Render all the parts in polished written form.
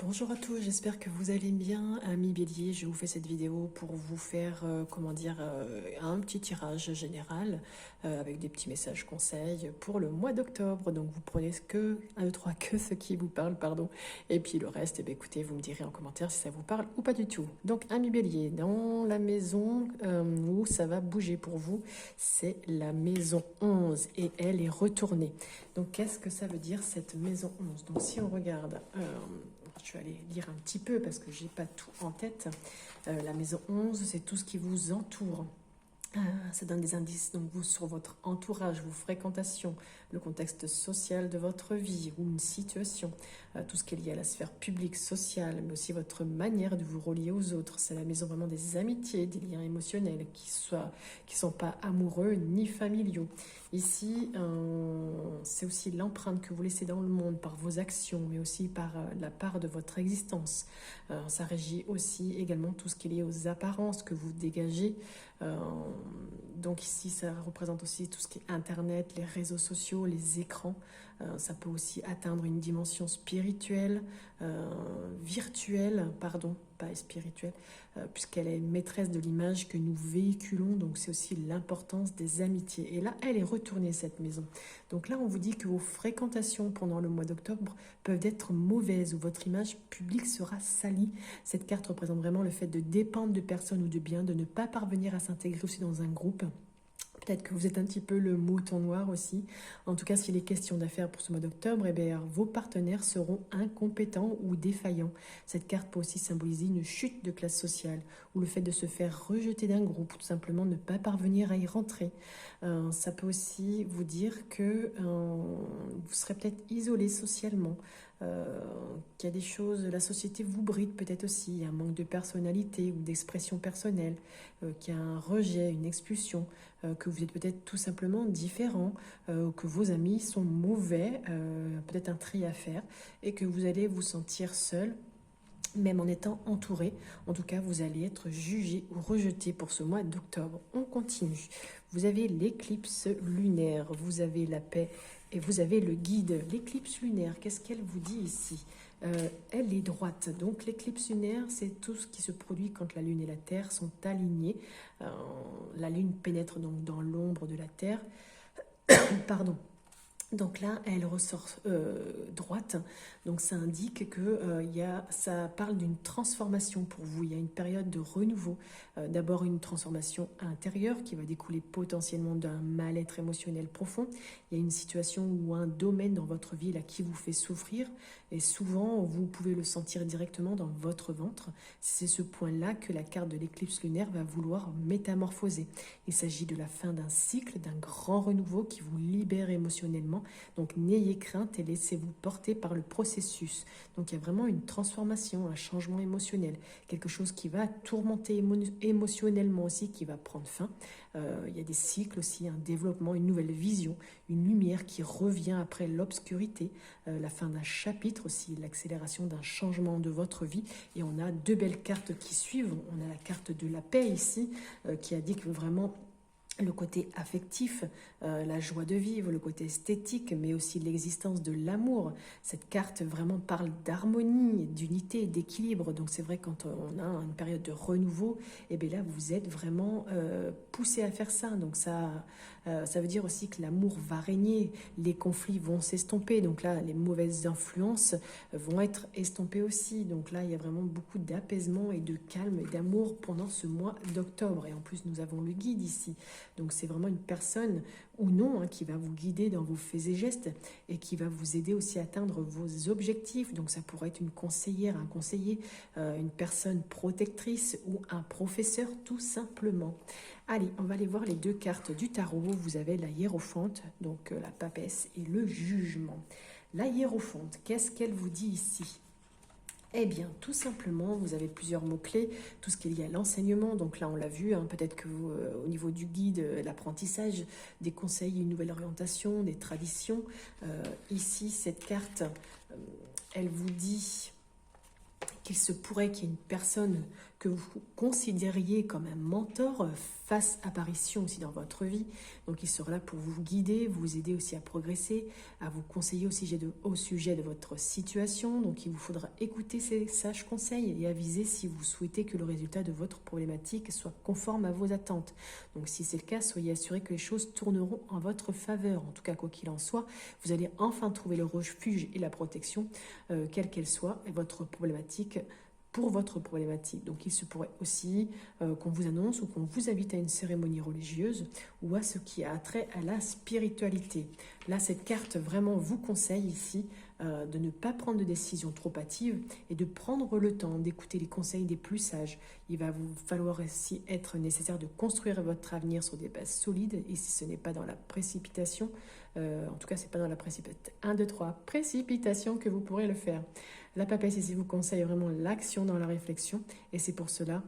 Bonjour à tous, j'espère que vous allez bien. Amis Bélier, je vous fais cette vidéo pour vous faire, un petit tirage général avec des petits messages conseils pour le mois d'octobre. Donc vous prenez que, 1, 2, 3, que ce qui vous parle, pardon. Et puis le reste, eh bien, écoutez, vous me direz en commentaire si ça vous parle ou pas du tout. Donc Amis Bélier, dans la maison où ça va bouger pour vous, c'est la maison 11 et elle est retournée. Donc qu'est-ce que ça veut dire cette maison 11? Donc si on regarde... je vais aller lire un petit peu parce que j'ai pas tout en tête. La maison 11, c'est tout ce qui vous entoure. Ça donne des indices donc vous sur votre entourage, vos fréquentations, le contexte social de votre vie ou une situation, tout ce qui est lié à la sphère publique, sociale, mais aussi votre manière de vous relier aux autres. C'est la maison vraiment des amitiés, des liens émotionnels qui sont pas amoureux ni familiaux. Ici, c'est aussi l'empreinte que vous laissez dans le monde par vos actions, mais aussi par la part de votre existence. Ça régit aussi également tout ce qui est lié aux apparences que vous dégagez. Donc ici, ça représente aussi tout ce qui est Internet, les réseaux sociaux, les écrans. Ça peut aussi atteindre une dimension spirituelle, virtuelle, pardon, pas spirituelle, puisqu'elle est maîtresse de l'image que nous véhiculons. Donc c'est aussi l'importance des amitiés. Et là, elle est retournée, cette maison. Donc là, on vous dit que vos fréquentations pendant le mois d'octobre peuvent être mauvaises ou votre image publique sera salie. Cette carte représente vraiment le fait de dépendre de personnes ou de biens, de ne pas parvenir à s'intégrer aussi dans un groupe. Peut-être que vous êtes un petit peu le mouton noir aussi. En tout cas, s'il est question d'affaires pour ce mois d'octobre, eh bien, vos partenaires seront incompétents ou défaillants. Cette carte peut aussi symboliser une chute de classe sociale ou le fait de se faire rejeter d'un groupe ou tout simplement ne pas parvenir à y rentrer. Ça peut aussi vous dire que vous serez peut-être isolé socialement. Qu'il y a des choses, la société vous bride peut-être aussi, il y a un manque de personnalité ou d'expression personnelle, qu'il y a un rejet, une expulsion, que vous êtes peut-être tout simplement différent, que vos amis sont mauvais, peut-être un tri à faire, et que vous allez vous sentir seul, même en étant entouré. En tout cas, vous allez être jugé ou rejeté pour ce mois d'octobre. On continue. Vous avez l'éclipse lunaire, vous avez la paix et vous avez le guide. L'éclipse lunaire, qu'est-ce qu'elle vous dit ici? Elle est droite. Donc l'éclipse lunaire, c'est tout ce qui se produit quand la Lune et la Terre sont alignées. La Lune pénètre donc dans l'ombre de la Terre. Pardon. Donc là, elle ressort droite. Donc ça indique que ça parle d'une transformation pour vous. Il y a une période de renouveau. D'abord une transformation intérieure qui va découler potentiellement d'un mal-être émotionnel profond. Il y a une situation ou un domaine dans votre vie là, qui vous fait souffrir. Et souvent, vous pouvez le sentir directement dans votre ventre. C'est ce point-là que la carte de l'éclipse lunaire va vouloir métamorphoser. Il s'agit de la fin d'un cycle, d'un grand renouveau qui vous libère émotionnellement. Donc n'ayez crainte et laissez-vous porter par le processus. Donc il y a vraiment une transformation, un changement émotionnel, quelque chose qui va tourmenter émotionnellement aussi, qui va prendre fin. Il y a des cycles aussi, un développement, une nouvelle vision, une lumière qui revient après l'obscurité, la fin d'un chapitre aussi, l'accélération d'un changement de votre vie. Et on a deux belles cartes qui suivent. On a la carte de la paix ici, qui indique vraiment le côté affectif, la joie de vivre, le côté esthétique, mais aussi l'existence de l'amour. Cette carte vraiment parle d'harmonie, d'unité, d'équilibre. Donc c'est vrai, quand on a une période de renouveau, et bien là vous êtes vraiment poussé à faire ça. Donc ça veut dire aussi que l'amour va régner, les conflits vont s'estomper. Donc là, les mauvaises influences vont être estompées aussi. Donc là, il y a vraiment beaucoup d'apaisement et de calme et d'amour pendant ce mois d'octobre. Et en plus, nous avons le guide ici. Donc c'est vraiment une personne ou non qui va vous guider dans vos faits et gestes et qui va vous aider aussi à atteindre vos objectifs. Donc ça pourrait être une conseillère, un conseiller, une personne protectrice ou un professeur tout simplement. Allez, on va aller voir les deux cartes du tarot. Vous avez la hiérophante, donc la papesse, et le jugement. La hiérophante, qu'est-ce qu'elle vous dit ici? Eh bien, tout simplement, vous avez plusieurs mots-clés, tout ce qui est lié à l'enseignement. Donc là, on l'a vu, peut-être que vous, au niveau du guide, l'apprentissage, des conseils, une nouvelle orientation, des traditions. Ici, cette carte, elle vous dit qu'il se pourrait qu'il y ait une personne que vous considériez comme un mentor fasse apparition aussi dans votre vie. Donc il sera là pour vous guider, vous aider aussi à progresser, à vous conseiller au sujet de votre situation. Donc il vous faudra écouter ces sages conseils et aviser si vous souhaitez que le résultat de votre problématique soit conforme à vos attentes. Donc si c'est le cas, soyez assurés que les choses tourneront en votre faveur. En tout cas, quoi qu'il en soit, vous allez enfin trouver le refuge et la protection, quelle qu'elle soit, et votre problématique pour votre problématique. Donc il se pourrait aussi qu'on vous annonce ou qu'on vous invite à une cérémonie religieuse ou à ce qui a trait à la spiritualité. Là, cette carte vraiment vous conseille ici de ne pas prendre de décisions trop hâtives et de prendre le temps d'écouter les conseils des plus sages. Il va vous falloir aussi être nécessaire de construire votre avenir sur des bases solides et si ce n'est pas dans la précipitation, en tout cas c'est pas dans la précipitation que vous pourrez le faire. La papesse ici vous conseille vraiment l'action dans la réflexion et c'est pour cela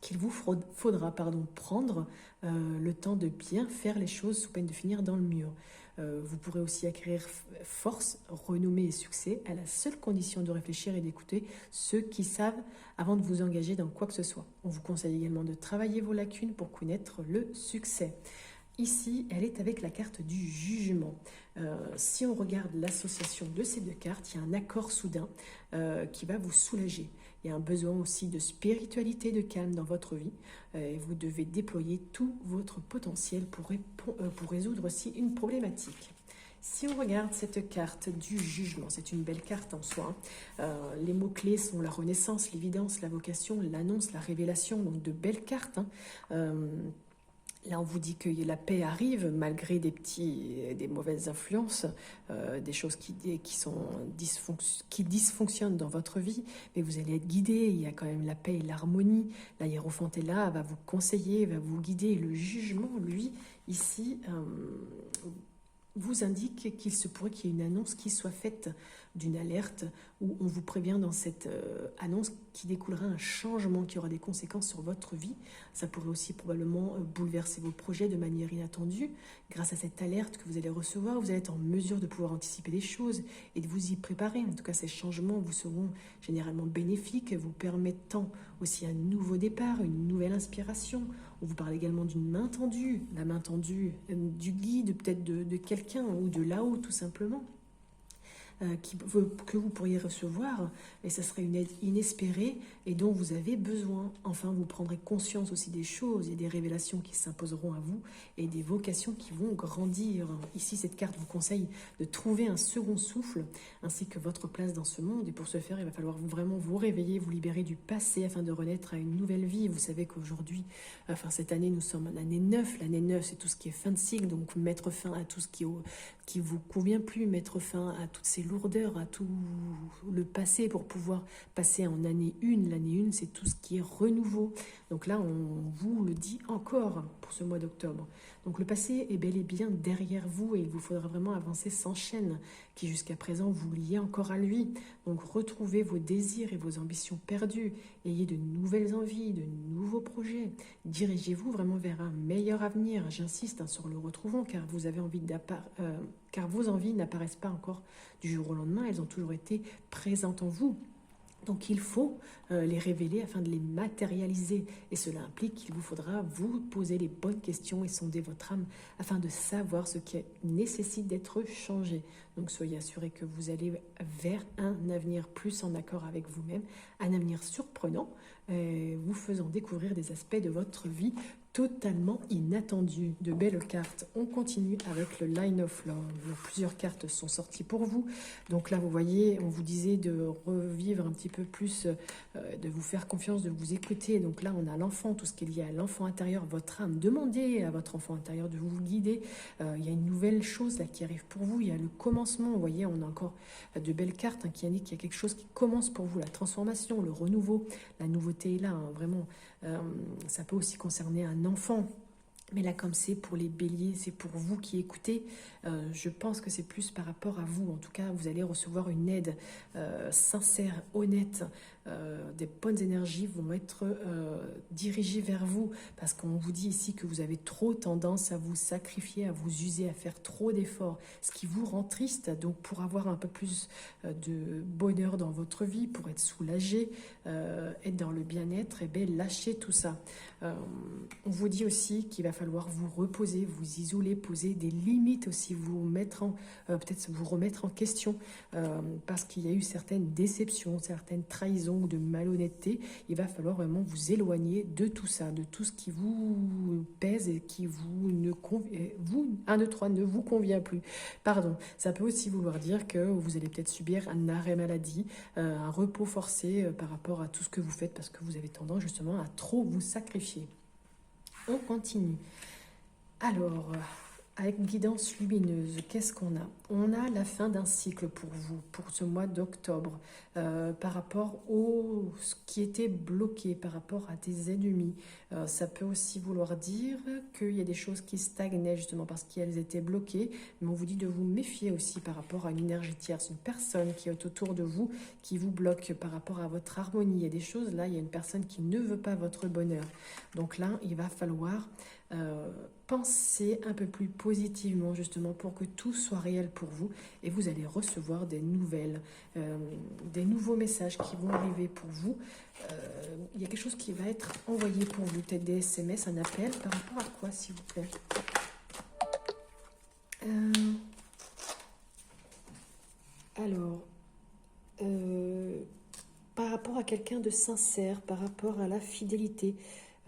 qu'il vous faudra prendre le temps de bien faire les choses sous peine de finir dans le mur. Vous pourrez aussi acquérir force, renommée et succès à la seule condition de réfléchir et d'écouter ceux qui savent avant de vous engager dans quoi que ce soit. On vous conseille également de travailler vos lacunes pour connaître le succès. Ici, elle est avec la carte du jugement. Si on regarde l'association de ces deux cartes, il y a un accord soudain qui va vous soulager. Il y a un besoin aussi de spiritualité, de calme dans votre vie. Et vous devez déployer tout votre potentiel pour résoudre aussi une problématique. Si on regarde cette carte du jugement, c'est une belle carte en soi. Les mots-clés sont la renaissance, l'évidence, la vocation, l'annonce, la révélation. Donc de belles cartes. Là, on vous dit que la paix arrive malgré des mauvaises influences, des choses qui dysfonctionnent dans votre vie, mais vous allez être guidé. Il y a quand même la paix et l'harmonie. La hiérophante est là, va vous conseiller, va vous guider. Et le jugement, lui, ici, vous indique qu'il se pourrait qu'il y ait une annonce qui soit faite d'une alerte où on vous prévient dans cette annonce qui découlera un changement qui aura des conséquences sur votre vie. Ça pourrait aussi probablement bouleverser vos projets de manière inattendue. Grâce à cette alerte que vous allez recevoir, vous allez être en mesure de pouvoir anticiper les choses et de vous y préparer. En tout cas, ces changements vous seront généralement bénéfiques, vous permettant aussi un nouveau départ, une nouvelle inspiration. On vous parle également d'une main tendue, la main tendue du guide, peut-être de quelqu'un ou de là-haut tout simplement. Que vous pourriez recevoir, et ça serait une aide inespérée et dont vous avez besoin. Enfin, vous prendrez conscience aussi des choses et des révélations qui s'imposeront à vous et des vocations qui vont grandir. Ici, cette carte vous conseille de trouver un second souffle ainsi que votre place dans ce monde et pour ce faire, il va falloir vraiment vous réveiller, vous libérer du passé afin de renaître à une nouvelle vie. Vous savez qu'aujourd'hui, cette année, nous sommes en année 9. L'année 9, c'est tout ce qui est fin de cycle, donc mettre fin à tout ce qui vous convient plus, mettre fin à toutes ces lourdeurs, à tout le passé pour pouvoir passer en année 1. L'année 1, c'est tout ce qui est renouveau. Donc là, on vous le dit encore pour ce mois d'octobre. Donc le passé est bel et bien derrière vous et il vous faudra vraiment avancer sans chaîne qui jusqu'à présent vous liez encore à lui. Donc retrouvez vos désirs et vos ambitions perdues. Ayez de nouvelles envies, de nouveaux projets. Dirigez-vous vraiment vers un meilleur avenir. J'insiste sur le retrouvons car vous avez envie car vos envies n'apparaissent pas encore du jour au lendemain. Elles ont toujours été présentes en vous. Donc il faut les révéler afin de les matérialiser. Et cela implique qu'il vous faudra vous poser les bonnes questions et sonder votre âme afin de savoir ce qui nécessite d'être changé. Donc soyez assurés que vous allez vers un avenir plus en accord avec vous-même, un avenir surprenant, vous faisant découvrir des aspects de votre vie totalement inattendus. De belles cartes. On continue avec le Line of Love. Plusieurs cartes sont sorties pour vous. Donc là, vous voyez, on vous disait de revivre un petit peu plus, de vous faire confiance, de vous écouter. Donc là, on a l'enfant, tout ce qui est lié à l'enfant intérieur, votre âme. Demandez à votre enfant intérieur de vous guider. Il y a une nouvelle chose là qui arrive pour vous. Il y a le commencement. Vous voyez, on a encore de belles cartes qui indiquent qu'il y a quelque chose qui commence pour vous. La transformation, le renouveau, la nouveauté est là. Vraiment, ça peut aussi concerner un enfant. Mais là, comme c'est pour les béliers, c'est pour vous qui écoutez, je pense que c'est plus par rapport à vous. En tout cas, vous allez recevoir une aide sincère, honnête. Des bonnes énergies vont être dirigées vers vous parce qu'on vous dit ici que vous avez trop tendance à vous sacrifier, à vous user, à faire trop d'efforts, ce qui vous rend triste. Donc, pour avoir un peu plus de bonheur dans votre vie, pour être soulagé, être dans le bien-être, et bien lâchez tout ça. On vous dit aussi qu'il va falloir vous reposer, vous isoler, poser des limites aussi, vous mettre peut-être vous remettre en question parce qu'il y a eu certaines déceptions, certaines trahisons ou de malhonnêteté. Il va falloir vraiment vous éloigner de tout ça, de tout ce qui vous pèse et qui vous ne ne vous convient plus. Pardon. Ça peut aussi vouloir dire que vous allez peut-être subir un arrêt maladie, un repos forcé par rapport à tout ce que vous faites parce que vous avez tendance justement à trop vous sacrifier. On continue. Alors, avec guidance lumineuse, qu'est-ce qu'on a? On a la fin d'un cycle pour vous, pour ce mois d'octobre, par rapport au ce qui était bloqué, par rapport à des ennemis. Ça peut aussi vouloir dire qu'il y a des choses qui stagnaient justement parce qu'elles étaient bloquées, mais on vous dit de vous méfier aussi par rapport à une énergie tierce, une personne qui est autour de vous, qui vous bloque par rapport à votre harmonie. Il y a des choses, là, il y a une personne qui ne veut pas votre bonheur. Donc là, il va falloir penser un peu plus positivement justement pour que tout soit réel pour vous et vous allez recevoir des nouvelles, des nouveaux messages qui vont arriver pour vous. Il y a quelque chose qui va être envoyé pour vous, peut-être des SMS, un appel, par rapport à quoi s'il vous plaît? Alors, par rapport à quelqu'un de sincère, par rapport à la fidélité.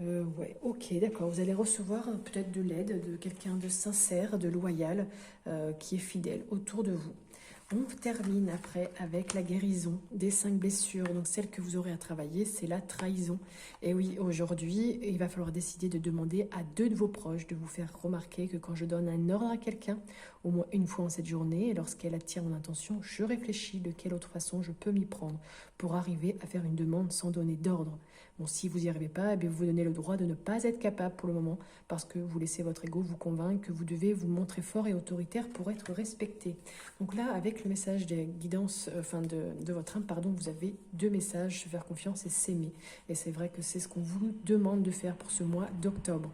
Ouais, ok, d'accord. Vous allez recevoir peut-être de l'aide de quelqu'un de sincère, de loyal, qui est fidèle autour de vous. On termine après avec la guérison des 5 blessures. Donc celle que vous aurez à travailler, c'est la trahison. Et oui, aujourd'hui, il va falloir décider de demander à 2 de vos proches de vous faire remarquer que quand je donne un ordre à quelqu'un, au moins une fois en cette journée, et lorsqu'elle attire mon attention, je réfléchis de quelle autre façon je peux m'y prendre pour arriver à faire une demande sans donner d'ordre. Bon, si vous n'y arrivez pas, eh bien, vous vous donnez le droit de ne pas être capable pour le moment parce que vous laissez votre ego vous convaincre que vous devez vous montrer fort et autoritaire pour être respecté. Donc là, avec le message des guidances, de votre âme, pardon, vous avez 2 messages, se faire confiance et s'aimer. Et c'est vrai que c'est ce qu'on vous demande de faire pour ce mois d'octobre.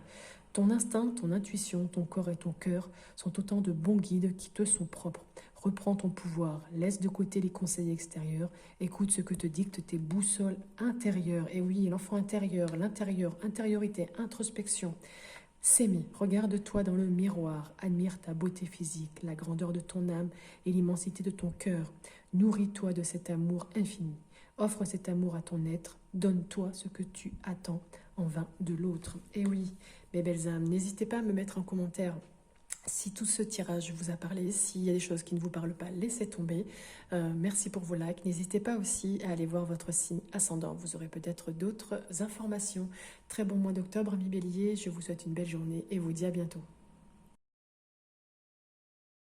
Ton instinct, ton intuition, ton corps et ton cœur sont autant de bons guides qui te sont propres. Reprends ton pouvoir, laisse de côté les conseils extérieurs, écoute ce que te dictent tes boussoles intérieures. Et oui, l'enfant intérieur, l'intérieur, intériorité, introspection. S'aimer, regarde-toi dans le miroir, admire ta beauté physique, la grandeur de ton âme et l'immensité de ton cœur. Nourris-toi de cet amour infini. Offre cet amour à ton être, donne-toi ce que tu attends en vain de l'autre. Et oui, mes belles âmes, n'hésitez pas à me mettre en commentaire si tout ce tirage vous a parlé, s'il y a des choses qui ne vous parlent pas, laissez tomber. Merci pour vos likes. N'hésitez pas aussi à aller voir votre signe ascendant. Vous aurez peut-être d'autres informations. Très bon mois d'octobre, amis béliers. Je vous souhaite une belle journée et vous dis à bientôt.